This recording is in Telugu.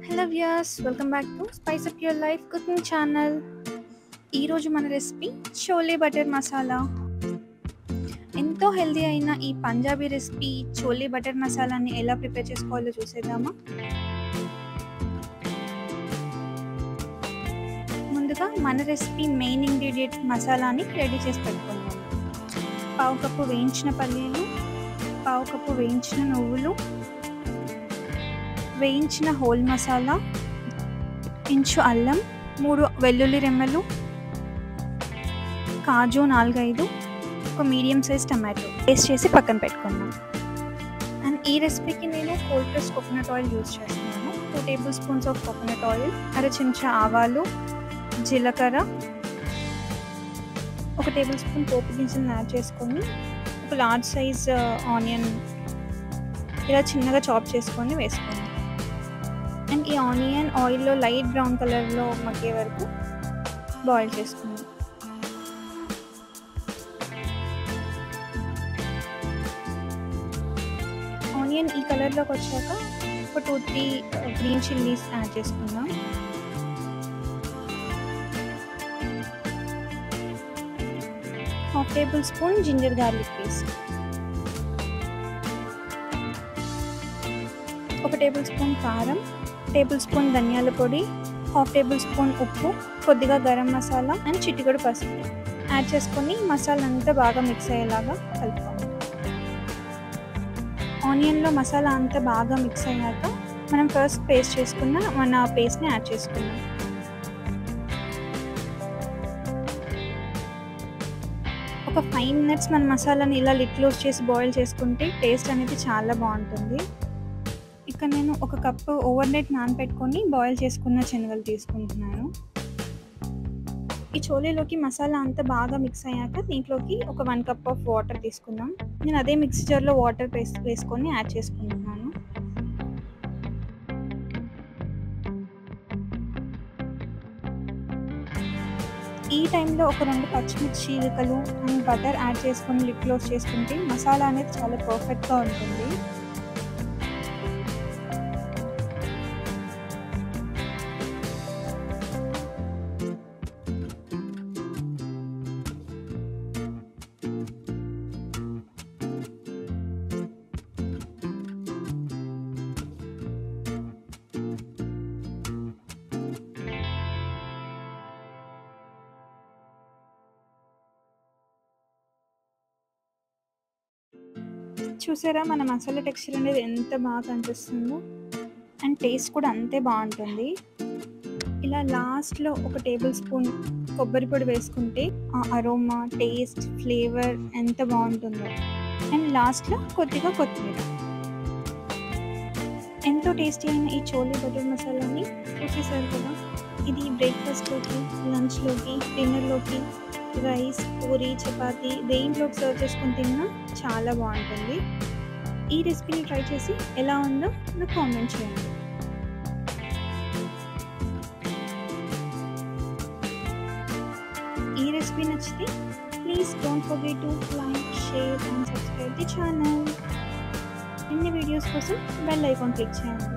Hello viewers, welcome back to spice up your life cooking channel. ఈరోజు మన రెసిపీ చోలే బటర్ మసాలా. ఎంతో హెల్దీ అయిన ఈ పంజాబీ రెసిపీ చోలే బటర్ మసాలాని ఎలా ప్రిపేర్ చేసుకోవాలో చూసేద్దామా. ముందుగా మన రెసిపీ మెయిన్ ఇంగ్రీడియంట్ మసాలాని రెడీ చేసి పెట్టుకుందాం. పావు కప్పు వేయించిన పల్లీలు, పావు కప్పు వేయించిన నువ్వులు, వేయించిన హోల్ మసాలా, ఇంచు అల్లం, 3 వెల్లుల్లి రెమ్మలు, కాజు 4-5, ఒక మీడియం సైజ్ టమాటో పేస్ట్ చేసి పక్కన పెట్టుకున్నాం. అండ్ ఈ రెసిపీకి నేను cold press coconut oil use చేస్తున్నాను. 2 table spoons of coconut oil, అర చెంచా ఆవాలు, జీలకర్ర, 1 టేబుల్ స్పూన్ పోపు గింజలను యాడ్ చేసుకొని ఒక లార్జ్ సైజ్ ఆనియన్ ఇలా చిన్నగా చాప్ చేసుకొని వేసుకున్నాం. అండ్ ఈ ఆనియన్ ఆయిల్లో లైట్ బ్రౌన్ కలర్లో మగ్గే వరకు బాయిల్ చేసుకుందాం. ఆనియన్ ఈ కలర్లోకి వచ్చాక ఒక 2-3 గ్రీన్ చిల్లీస్ యాడ్ చేసుకుందాం. Half tablespoon ginger garlic paste, 1 tablespoon కారం, టేబుల్ స్పూన్ ధనియాల పొడి, హాఫ్ టేబుల్ స్పూన్ ఉప్పు, కొద్దిగా గరం మసాలా అండ్ చిటికెడు పసుపు యాడ్ చేసుకొని మసాలా అంతా బాగా మిక్స్ అయ్యేలాగా కలుపుకోండి. ఆనియన్లో మసాలా అంతా బాగా మిక్స్ అయ్యాక మనం ఫస్ట్ పేస్ట్ చేసుకున్న మన పేస్ట్ని యాడ్ చేసుకున్నాం. ఒక 5 మినిట్స్ మన మసాలాని ఇలా లిడ్ క్లోజ్ చేసి బాయిల్ చేసుకుంటే టేస్ట్ అనేది చాలా బాగుంటుంది. ఇక నేను 1 కప్పు ఓవర్ నైట్ నానబెట్టుకొని బాయిల్ చేసుకున్న శనగలు తీసుకుంటున్నాను. ఈ చోలేలోకి మసాలా అంతా బాగా మిక్స్ అయ్యాక దీంట్లోకి ఒక 1 కప్ ఆఫ్ వాటర్ తీసుకుందాం. నేను అదే మిక్సీ జార్లో వాటర్ వేసుకొని యాడ్ చేసుకుంటున్నాను. ఈ టైంలో ఒక 2 పచ్చిమిర్చి చీలికలు అండ్ బటర్ యాడ్ చేసుకొని లిడ్ క్లోజ్ చేసుకుంటే మసాలా అనేది చాలా పర్ఫెక్ట్గా ఉంటుంది. చూసారా మన మసాలా టెక్స్చర్ అనేది ఎంత బాగా కనిపిస్తుందో, అండ్ టేస్ట్ కూడా అంతే బాగుంటుంది. ఇలా లాస్ట్లో 1 టేబుల్ స్పూన్ కొబ్బరి పొడి వేసుకుంటే ఆ అరోమా, టేస్ట్, ఫ్లేవర్ ఎంత బాగుంటుందో. అండ్ లాస్ట్లో కొద్దిగా కొత్తిమీర. ఎంతో టేస్టీ అయిన ఈ చోలే బటర్ మసాలాని చూసేసారు కదా. ఇది బ్రేక్ఫాస్ట్లోకి, లంచ్లోకి, డిన్నర్లోకి, రైస్, పూరి, చపాతీ దేంట్లోకి సర్వ్ చేసుకొని తిన్నా చాలా బాగుంటుంది. ఈ రెసిపీని ట్రై చేసి ఎలా ఉందో నాకు కామెంట్ చేయండి. ఈ రెసిపీ నచ్చితే please don't forget to like, share and subscribe the channel. అన్ని వీడియోస్ కోసం బెల్ ఐకాన్ క్లిక్ చేయండి.